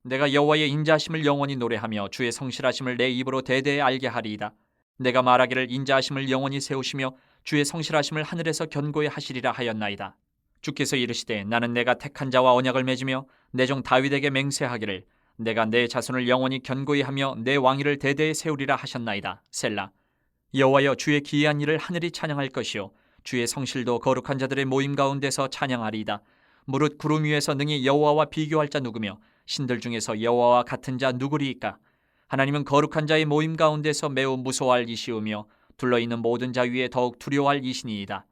내가 여호와의 인자하심을 영원히 노래하며 주의 성실하심을 내 입으로 대대에 알게 하리이다. 내가 말하기를 인자하심을 영원히 세우시며 주의 성실하심을 하늘에서 견고히 하시리라 하였나이다. 주께서 이르시되 나는 내가 택한 자와 언약을 맺으며 내 종 다윗에게 맹세하기를 내가 내 자손을 영원히 견고히 하며 내 왕위를 대대에 세우리라 하셨나이다. 셀라. 여호와여, 주의 기이한 일을 하늘이 찬양할 것이요 주의 성실도 거룩한 자들의 모임 가운데서 찬양하리이다. 무릇 구름 위에서 능히 여호와와 비교할 자 누구며 신들 중에서 여호와와 같은 자 누구리이까? 하나님은 거룩한 자의 모임 가운데서 매우 무서워할 이시우며 둘러있는 모든 자 위에 더욱 두려워할 이시니이다.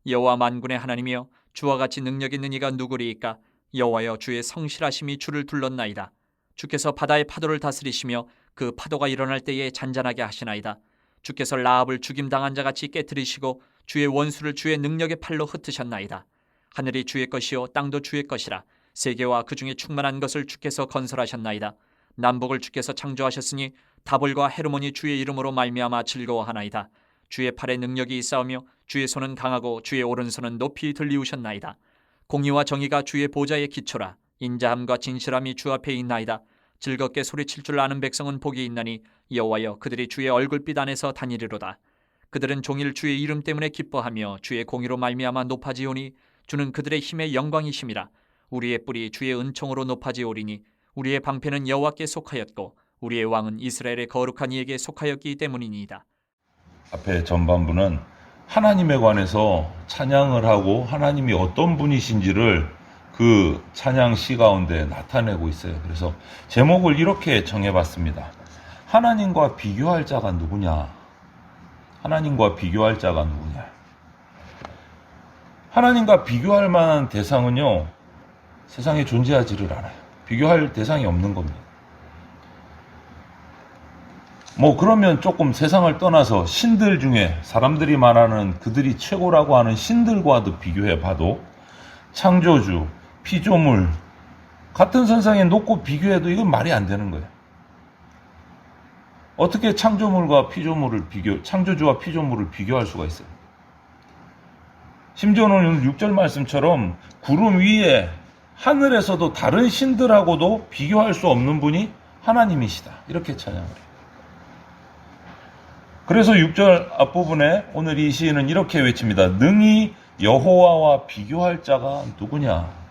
여호와 만군의 하나님이여, 주와 같이 능력 있는 이가 누구리이까? 여호와여, 주의 성실하심이 주를 둘렀나이다. 주께서 바다의 파도를 다스리시며 그 파도가 일어날 때에 잔잔하게 하시나이다. 주께서 라합을 죽임당한 자같이 깨뜨리시고 주의 원수를 주의 능력의 팔로 흩으셨나이다. 하늘이 주의 것이요 땅도 주의 것이라. 세계와 그 중에 충만한 것을 주께서 건설하셨나이다. 남북을 주께서 창조하셨으니 다볼과 헤르몬이 주의 이름으로 말미암아 즐거워하나이다. 주의 팔에 능력이 있사오며 주의 손은 강하고 주의 오른손은 높이 들리우셨나이다. 공의와 정의가 주의 보좌의 기초라. 인자함과 진실함이 주 앞에 있나이다. 즐겁게 소리칠 줄 아는 백성은 복이 있나니 여호와여, 그들이 주의 얼굴빛 안에서 다니리로다. 그들은 종일 주의 이름 때문에 기뻐하며 주의 공의로 말미암아 높아지오니 주는 그들의 힘의 영광이심이라. 우리의 뿔이 주의 은총으로 높아지오리니 우리의 방패는 여호와께 속하였고 우리의 왕은 이스라엘의 거룩한 이에게 속하였기 때문이니이다. 앞에 전반부는 하나님에 관해서 찬양을 하고 하나님이 어떤 분이신지를 그 찬양 시 가운데 나타내고 있어요. 그래서 제목을 이렇게 정해봤습니다. 하나님과 비교할 자가 누구냐? 하나님과 비교할 자가 누구냐? 하나님과 비교할 만한 대상은요, 세상에 존재하지를 않아요. 비교할 대상이 없는 겁니다. 그러면 조금 세상을 떠나서 신들 중에 사람들이 말하는 그들이 최고라고 하는 신들과도 비교해 봐도 창조주, 피조물 같은 선상에 놓고 비교해도 이건 말이 안 되는 거예요. 어떻게 창조주와 피조물을 비교할 수가 있어요? 심지어는 6절 말씀처럼 구름 위에 하늘에서도 다른 신들하고도 비교할 수 없는 분이 하나님이시다. 이렇게 찬양을 해요. 그래서 6절 앞부분에 오늘 이 시인은 이렇게 외칩니다. 능히 여호와와 비교할 자가 누구냐?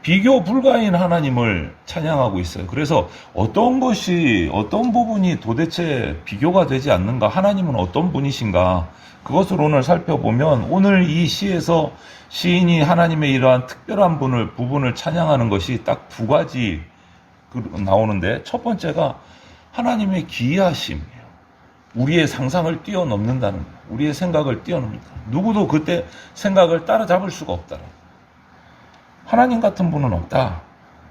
비교 불가인 하나님을 찬양하고 있어요. 그래서 어떤 부분이 도대체 비교가 되지 않는가? 하나님은 어떤 분이신가? 그것을 오늘 살펴보면 오늘 이 시에서 시인이 하나님의 이러한 특별한 부분을 찬양하는 것이 딱 두 가지 나오는데, 첫 번째가 하나님의 기이하심이에요. 우리의 상상을 뛰어넘는다는 거예요. 우리의 생각을 뛰어넘는다. 누구도 그때 생각을 따라잡을 수가 없다. 하나님 같은 분은 없다.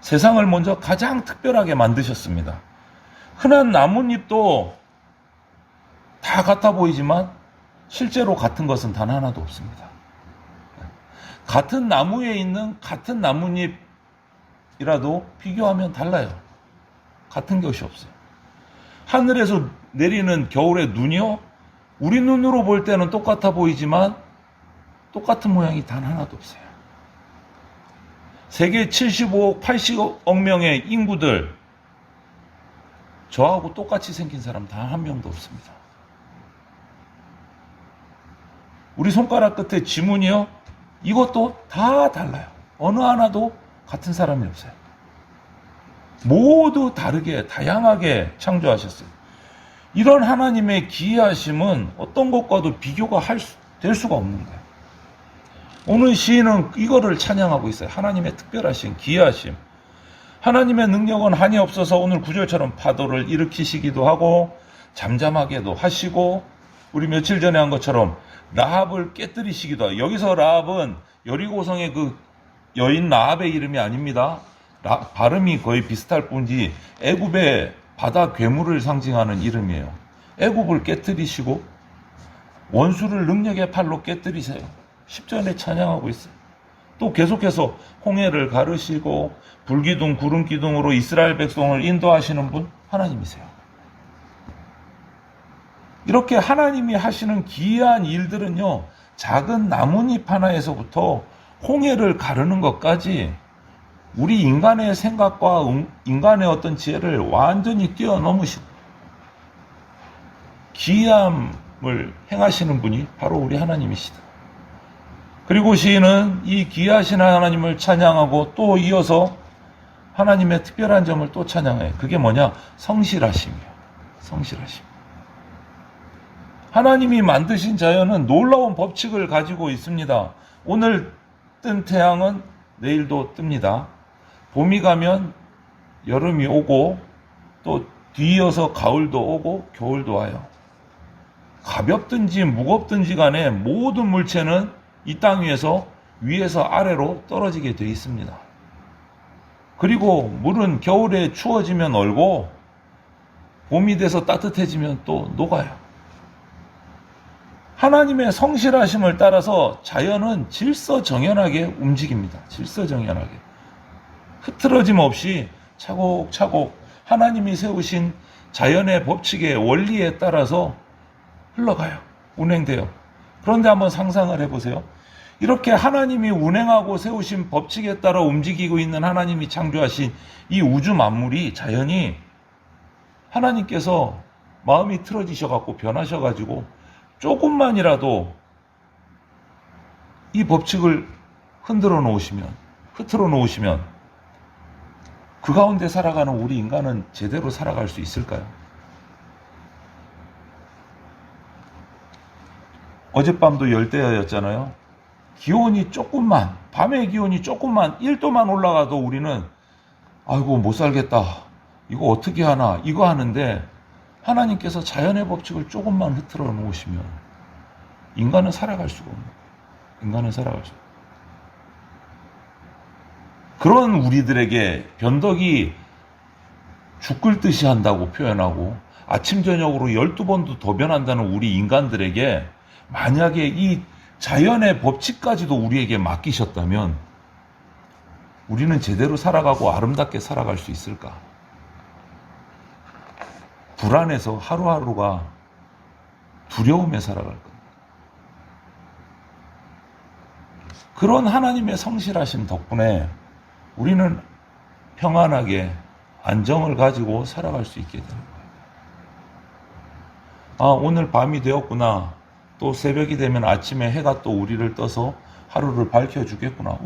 세상을 먼저 가장 특별하게 만드셨습니다. 흔한 나뭇잎도 다 같아 보이지만 실제로 같은 것은 단 하나도 없습니다. 같은 나무에 있는 같은 나뭇잎이라도 비교하면 달라요. 같은 것이 없어요. 하늘에서 내리는 겨울의 눈이요, 우리 눈으로 볼 때는 똑같아 보이지만 똑같은 모양이 단 하나도 없어요. 세계 75억, 80억 명의 인구들, 저하고 똑같이 생긴 사람 단 한 명도 없습니다. 우리 손가락 끝에 지문이요, 이것도 다 달라요. 어느 하나도 같은 사람이 없어요. 모두 다르게 다양하게 창조하셨어요. 이런 하나님의 기이하심은 어떤 것과도 비교가 될 수가 없는 거예요. 오늘 시인은 이거를 찬양하고 있어요. 하나님의 특별하심, 기이하심. 하나님의 능력은 한이 없어서 오늘 구절처럼 파도를 일으키시기도 하고 잠잠하게도 하시고, 우리 며칠 전에 한 것처럼 라합을 깨뜨리시기도 하고. 여기서 라합은 여리고성의 그 여인 라합의 이름이 아닙니다. 발음이 거의 비슷할 뿐이지 애굽의 바다 괴물을 상징하는 이름이에요. 애굽을 깨뜨리시고 원수를 능력의 팔로 깨뜨리세요. 10절에 찬양하고 있어요. 또 계속해서 홍해를 가르시고 불기둥 구름기둥으로 이스라엘 백성을 인도하시는 분 하나님이세요. 이렇게 하나님이 하시는 기이한 일들은요, 작은 나뭇잎 하나에서부터 홍해를 가르는 것까지 우리 인간의 생각과 인간의 어떤 지혜를 완전히 뛰어넘으신 기이함을 행하시는 분이 바로 우리 하나님이시다. 그리고 시인은 이 기이하신 하나님을 찬양하고 또 이어서 하나님의 특별한 점을 또 찬양해요. 그게 뭐냐? 성실하심이에요. 성실하심. 하나님이 만드신 자연은 놀라운 법칙을 가지고 있습니다. 오늘 뜬 태양은 내일도 뜹니다. 봄이 가면 여름이 오고 또 뒤이어서 가을도 오고 겨울도 와요. 가볍든지 무겁든지 간에 모든 물체는 이 땅 위에서 아래로 떨어지게 되어 있습니다. 그리고 물은 겨울에 추워지면 얼고 봄이 돼서 따뜻해지면 또 녹아요. 하나님의 성실하심을 따라서 자연은 질서정연하게 움직입니다. 질서정연하게. 흐트러짐 없이 차곡차곡 하나님이 세우신 자연의 법칙의 원리에 따라서 흘러가요. 운행돼요. 그런데 한번 상상을 해보세요. 이렇게 하나님이 운행하고 세우신 법칙에 따라 움직이고 있는 하나님이 창조하신 이 우주 만물이, 자연이 하나님께서 마음이 틀어지셔갖고 변하셔가지고 조금만이라도 이 법칙을 흐트러 놓으시면 그 가운데 살아가는 우리 인간은 제대로 살아갈 수 있을까요? 어젯밤도 열대야였잖아요. 기온이 조금만, 밤의 기온이 조금만 1도만 올라가도 우리는 아이고 못 살겠다, 이거 어떻게 하나, 이거 하는데 하나님께서 자연의 법칙을 조금만 흐트러 놓으시면 인간은 살아갈 수가 없는 거예요. 인간은 살아갈 수 없어요. 그런 우리들에게 변덕이 죽을 듯이 한다고 표현하고 아침 저녁으로 12번도 더 변한다는 우리 인간들에게 만약에 이 자연의 법칙까지도 우리에게 맡기셨다면 우리는 제대로 살아가고 아름답게 살아갈 수 있을까? 불안해서 하루하루가 두려움에 살아갈 겁니다. 그런 하나님의 성실하심 덕분에 우리는 평안하게 안정을 가지고 살아갈 수 있게 되는 거예요. 아, 오늘 밤이 되었구나. 또 새벽이 되면 아침에 해가 또 우리를 떠서 하루를 밝혀주겠구나.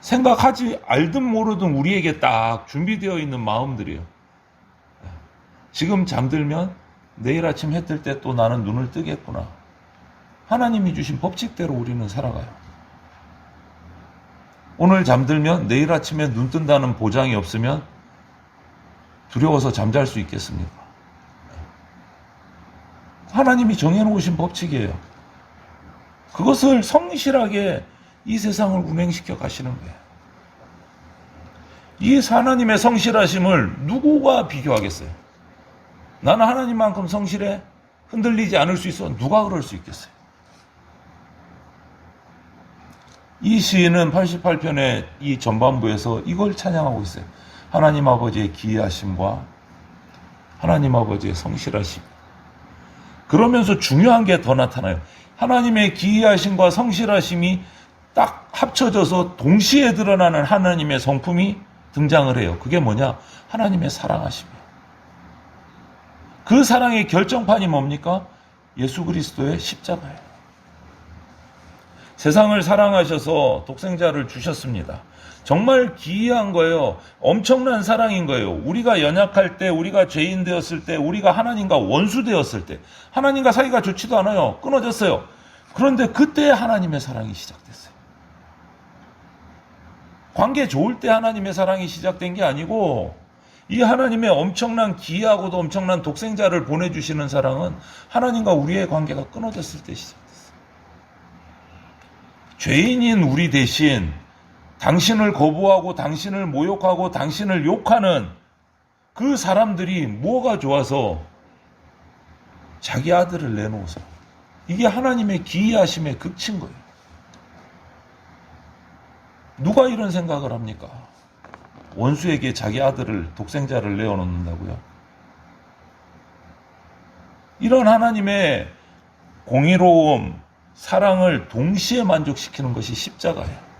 생각하지 알든 모르든 우리에게 딱 준비되어 있는 마음들이에요. 지금 잠들면 내일 아침 해 뜰 때 또 나는 눈을 뜨겠구나. 하나님이 주신 법칙대로 우리는 살아가요. 오늘 잠들면 내일 아침에 눈 뜬다는 보장이 없으면 두려워서 잠잘 수 있겠습니까? 하나님이 정해놓으신 법칙이에요. 그것을 성실하게 이 세상을 운행시켜 가시는 거예요. 이 하나님의 성실하심을 누구가 비교하겠어요? 나는 하나님만큼 성실해? 흔들리지 않을 수 있어? 누가 그럴 수 있겠어요? 이 시인은 88편의 이 전반부에서 이걸 찬양하고 있어요. 하나님 아버지의 기이하심과 하나님 아버지의 성실하심. 그러면서 중요한 게 더 나타나요. 하나님의 기이하심과 성실하심이 딱 합쳐져서 동시에 드러나는 하나님의 성품이 등장을 해요. 그게 뭐냐? 하나님의 사랑하심이에요. 그 사랑의 결정판이 뭡니까? 예수 그리스도의 십자가예요. 세상을 사랑하셔서 독생자를 주셨습니다. 정말 기이한 거예요. 엄청난 사랑인 거예요. 우리가 연약할 때, 우리가 죄인 되었을 때, 우리가 하나님과 원수 되었을 때, 하나님과 사이가 좋지도 않아요. 끊어졌어요. 그런데 그때 하나님의 사랑이 시작됐어요. 관계 좋을 때 하나님의 사랑이 시작된 게 아니고, 이 하나님의 엄청난 기이하고도 엄청난 독생자를 보내주시는 사랑은 하나님과 우리의 관계가 끊어졌을 때 시작됐어요. 죄인인 우리 대신 당신을 거부하고 당신을 모욕하고 당신을 욕하는 그 사람들이 뭐가 좋아서 자기 아들을 내놓아서, 이게 하나님의 기이하심의 극치인 거예요. 누가 이런 생각을 합니까? 원수에게 자기 아들을, 독생자를 내어놓는다고요? 이런 하나님의 공의로움, 사랑을 동시에 만족시키는 것이 십자가예요.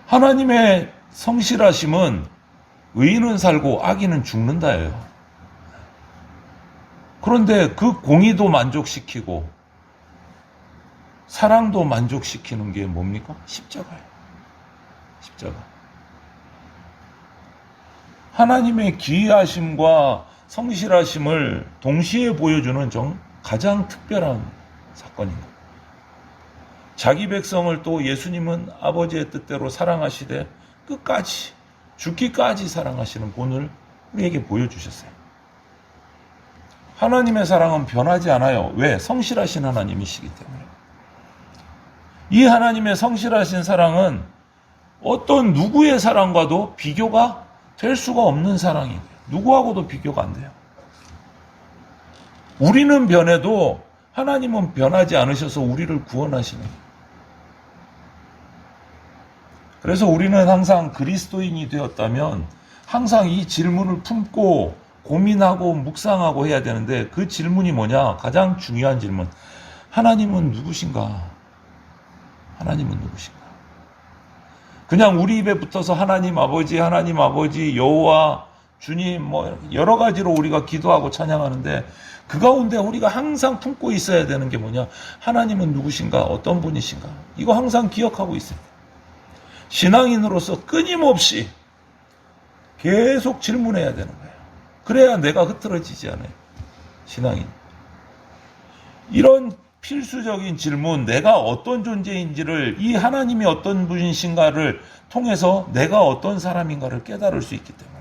하나님의 성실하심은 의인은 살고 악인은 죽는다예요. 그런데 그 공의도 만족시키고 사랑도 만족시키는 게 뭡니까? 십자가예요. 십자가. 하나님의 기이하심과 성실하심을 동시에 보여주는 가장 특별한 사건입니다. 자기 백성을 또 예수님은 아버지의 뜻대로 사랑하시되 끝까지 죽기까지 사랑하시는 본을 우리에게 보여주셨어요. 하나님의 사랑은 변하지 않아요. 왜? 성실하신 하나님이시기 때문에. 이 하나님의 성실하신 사랑은 어떤 누구의 사랑과도 비교가 될 수가 없는 사랑이에요. 누구하고도 비교가 안 돼요. 우리는 변해도 하나님은 변하지 않으셔서 우리를 구원하시는 거예요. 그래서 우리는 항상 그리스도인이 되었다면 항상 이 질문을 품고 고민하고 묵상하고 해야 되는데, 그 질문이 뭐냐? 가장 중요한 질문. 하나님은 누구신가? 하나님은 누구신가? 그냥 우리 입에 붙어서 하나님 아버지, 여호와, 주님, 여러 가지로 우리가 기도하고 찬양하는데, 그 가운데 우리가 항상 품고 있어야 되는 게 뭐냐? 하나님은 누구신가? 어떤 분이신가? 이거 항상 기억하고 있어요. 신앙인으로서 끊임없이 계속 질문해야 되는 거예요. 그래야 내가 흐트러지지 않아요. 신앙인. 이런 필수적인 질문, 내가 어떤 존재인지를, 이 하나님이 어떤 분이신가를 통해서 내가 어떤 사람인가를 깨달을 수 있기 때문에,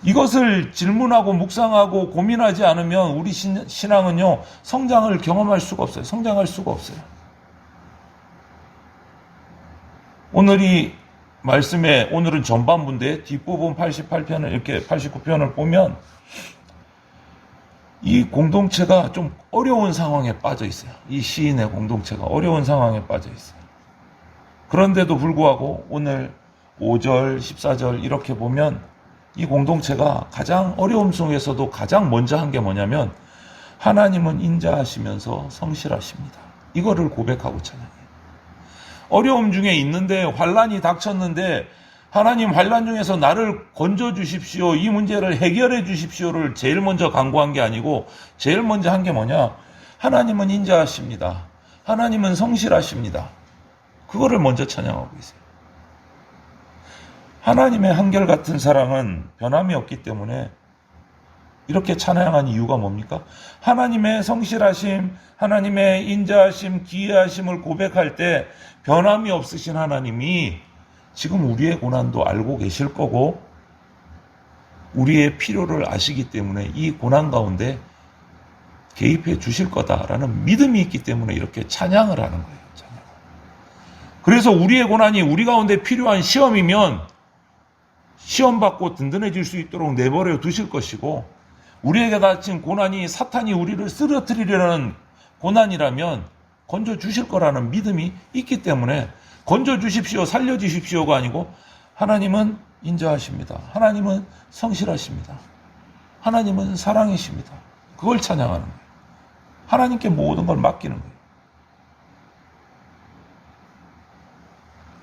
이것을 질문하고 묵상하고 고민하지 않으면 우리 신앙은요, 성장을 경험할 수가 없어요. 성장할 수가 없어요. 오늘은 전반부인데 뒷부분 88편을 이렇게 89편을 보면 이 공동체가 좀 어려운 상황에 빠져 있어요. 이 시인의 공동체가 어려운 상황에 빠져 있어요. 그런데도 불구하고 오늘 5절, 14절 이렇게 보면 이 공동체가 가장 어려움 속에서도 가장 먼저 한 게 뭐냐면, 하나님은 인자하시면서 성실하십니다. 이거를 고백하고 찬양해요. 어려움 중에 있는데, 환란이 닥쳤는데, 하나님 환란 중에서 나를 건져 주십시오, 이 문제를 해결해 주십시오를 제일 먼저 간구한 게 아니고, 제일 먼저 한 게 뭐냐? 하나님은 인자하십니다. 하나님은 성실하십니다. 그거를 먼저 찬양하고 있어요. 하나님의 한결같은 사랑은 변함이 없기 때문에 이렇게 찬양한 이유가 뭡니까? 하나님의 성실하심, 하나님의 인자하심, 기이하심을 고백할 때 변함이 없으신 하나님이 지금 우리의 고난도 알고 계실 거고 우리의 필요를 아시기 때문에 이 고난 가운데 개입해 주실 거다라는 믿음이 있기 때문에 이렇게 찬양을 하는 거예요. 찬양. 그래서 우리의 고난이 우리 가운데 필요한 시험이면 시험 받고 든든해질 수 있도록 내버려 두실 것이고, 우리에게 닥친 고난이 사탄이 우리를 쓰러뜨리려는 고난이라면 건져 주실 거라는 믿음이 있기 때문에 건져 주십시오, 살려 주십시오가 아니고 하나님은 인자하십니다. 하나님은 성실하십니다. 하나님은 사랑이십니다. 그걸 찬양하는 거예요. 하나님께 모든 걸 맡기는 거예요.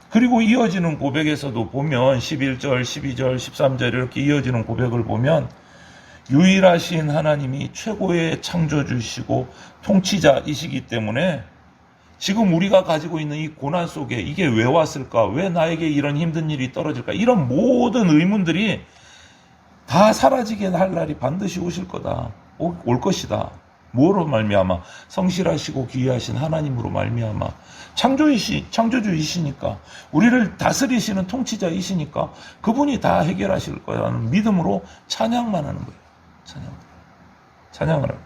그리고 이어지는 고백에서도 보면 11절, 12절, 13절 이렇게 이어지는 고백을 보면 유일하신 하나님이 최고의 창조주시고 통치자이시기 때문에 지금 우리가 가지고 있는 이 고난 속에 이게 왜 왔을까? 왜 나에게 이런 힘든 일이 떨어질까? 이런 모든 의문들이 다 사라지게 할 날이 반드시 오실 거다. 올 것이다. 무엇으로 말미암아? 성실하시고 기이하신 하나님으로 말미암아. 창조주이시니까, 우리를 다스리시는 통치자이시니까 그분이 다 해결하실 거라는 믿음으로 찬양만 하는 거예요. 찬양을 하는 거예요.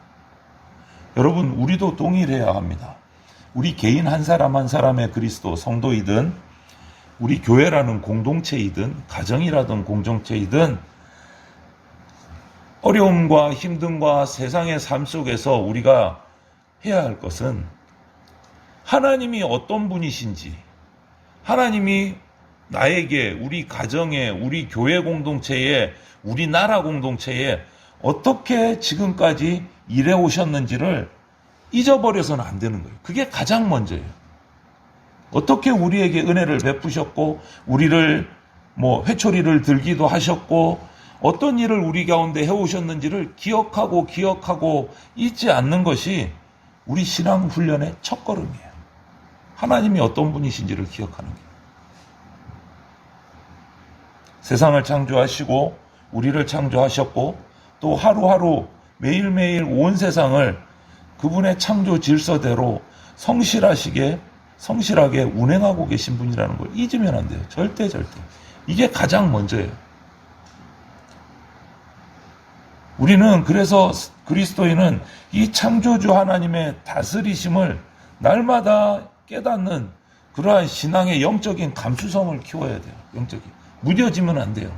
여러분, 우리도 동일해야 합니다. 우리 개인 한 사람 한 사람의 그리스도 성도이든 우리 교회라는 공동체이든 가정이라든 공동체이든 어려움과 힘듦과 세상의 삶 속에서 우리가 해야 할 것은 하나님이 어떤 분이신지, 하나님이 나에게, 우리 가정에, 우리 교회 공동체에, 우리 나라 공동체에 어떻게 지금까지 일해 오셨는지를 잊어버려서는 안 되는 거예요. 그게 가장 먼저예요. 어떻게 우리에게 은혜를 베푸셨고 우리를 회초리를 들기도 하셨고 어떤 일을 우리 가운데 해오셨는지를 기억하고 잊지 않는 것이 우리 신앙 훈련의 첫걸음이에요. 하나님이 어떤 분이신지를 기억하는 게. 세상을 창조하시고 우리를 창조하셨고 또 하루하루 매일매일 온 세상을 그분의 창조 질서대로 성실하게 운행하고 계신 분이라는 걸 잊으면 안 돼요. 절대. 이게 가장 먼저예요. 우리는 그래서 그리스도인은 이 창조주 하나님의 다스리심을 날마다 깨닫는 그러한 신앙의 영적인 감수성을 키워야 돼요. 영적인. 무뎌지면 안 돼요.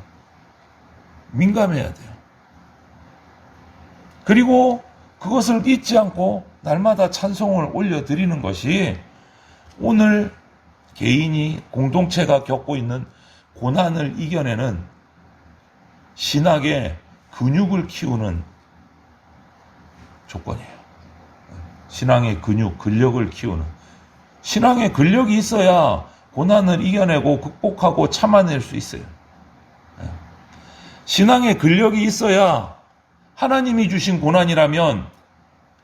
민감해야 돼요. 그리고 그것을 잊지 않고 날마다 찬송을 올려드리는 것이 오늘 개인이 공동체가 겪고 있는 고난을 이겨내는 신학의 근육을 키우는 조건이에요. 신앙의 근력을 키우는. 신앙의 근력이 있어야 고난을 이겨내고 극복하고 참아낼 수 있어요. 신앙의 근력이 있어야 하나님이 주신 고난이라면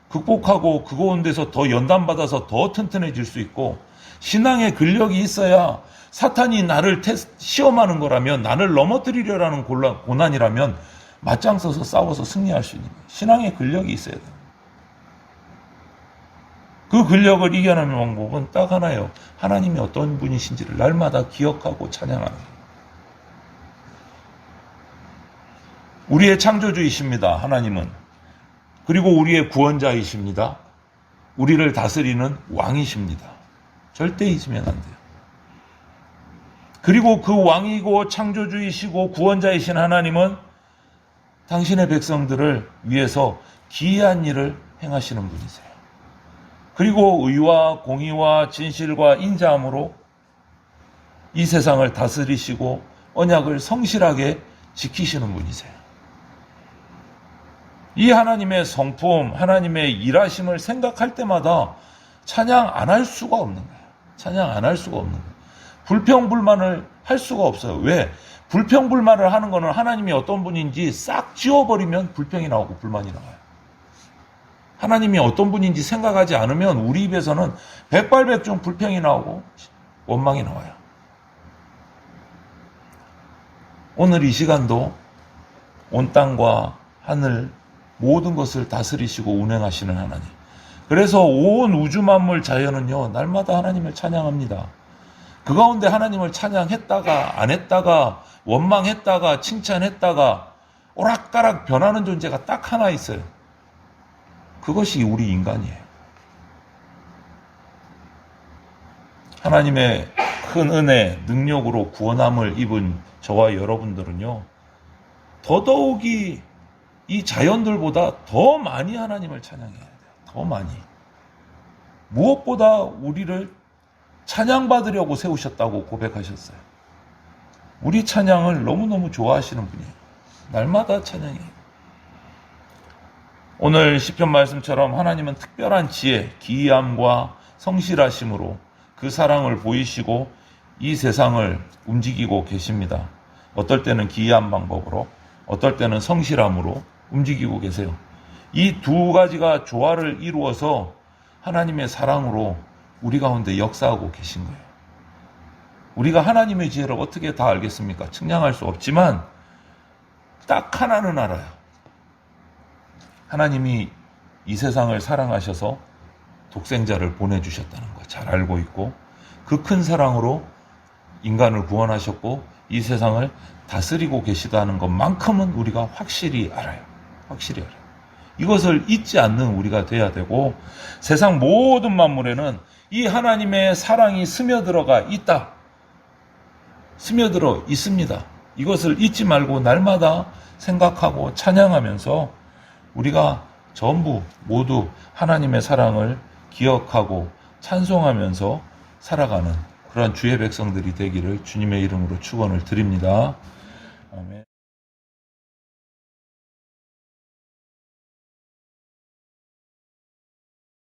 극복하고 그 가운데서 더 연단받아서 더 튼튼해질 수 있고, 신앙의 근력이 있어야 사탄이 나를 시험하는 거라면, 나를 넘어뜨리려라는 고난이라면 맞짱 서서 싸워서 승리할 수 있는 거예요. 신앙의 근력이 있어야 돼요. 그 근력을 이겨내는 방법은 딱 하나예요. 하나님이 어떤 분이신지를 날마다 기억하고 찬양하는 거예요. 우리의 창조주이십니다. 하나님은. 그리고 우리의 구원자이십니다. 우리를 다스리는 왕이십니다. 절대 잊으면 안 돼요. 그리고 그 왕이고 창조주이시고 구원자이신 하나님은 당신의 백성들을 위해서 기이한 일을 행하시는 분이세요. 그리고 의와 공의와 진실과 인자함으로 이 세상을 다스리시고 언약을 성실하게 지키시는 분이세요. 이 하나님의 성품, 하나님의 일하심을 생각할 때마다 찬양 안 할 수가 없는 거예요. 찬양 안 할 수가 없는 거예요. 불평불만을 할 수가 없어요. 왜? 불평불만을 하는 거는 하나님이 어떤 분인지 싹 지워버리면 불평이 나오고 불만이 나와요. 하나님이 어떤 분인지 생각하지 않으면 우리 입에서는 백발백중 불평이 나오고 원망이 나와요. 오늘 이 시간도 온 땅과 하늘 모든 것을 다스리시고 운행하시는 하나님. 그래서 온 우주 만물 자연은요, 날마다 하나님을 찬양합니다. 그 가운데 하나님을 찬양했다가 안 했다가 원망했다가 칭찬했다가 오락가락 변하는 존재가 딱 하나 있어요. 그것이 우리 인간이에요. 하나님의 큰 은혜, 능력으로 구원함을 입은 저와 여러분들은요, 더더욱이 이 자연들보다 더 많이 하나님을 찬양해야 돼요. 더 많이. 무엇보다 우리를 찬양받으려고 세우셨다고 고백하셨어요. 우리 찬양을 너무너무 좋아하시는 분이에요. 날마다 찬양해요. 오늘 시편 말씀처럼 하나님은 특별한 지혜, 기이함과 성실하심으로 그 사랑을 보이시고 이 세상을 움직이고 계십니다. 어떨 때는 기이한 방법으로, 어떨 때는 성실함으로 움직이고 계세요. 이 두 가지가 조화를 이루어서 하나님의 사랑으로 우리 가운데 역사하고 계신 거예요. 우리가 하나님의 지혜를 어떻게 다 알겠습니까? 측량할 수 없지만 딱 하나는 알아요. 하나님이 이 세상을 사랑하셔서 독생자를 보내주셨다는 거 잘 알고 있고, 그 큰 사랑으로 인간을 구원하셨고 이 세상을 다스리고 계시다는 것만큼은 우리가 확실히 알아요. 확실히 알아요. 이것을 잊지 않는 우리가 돼야 되고, 세상 모든 만물에는 이 하나님의 사랑이 스며들어가 있다. 스며들어 있습니다. 이것을 잊지 말고 날마다 생각하고 찬양하면서 우리가 전부 모두 하나님의 사랑을 기억하고 찬송하면서 살아가는 그러한 주의 백성들이 되기를 주님의 이름으로 축원을 드립니다. 아멘.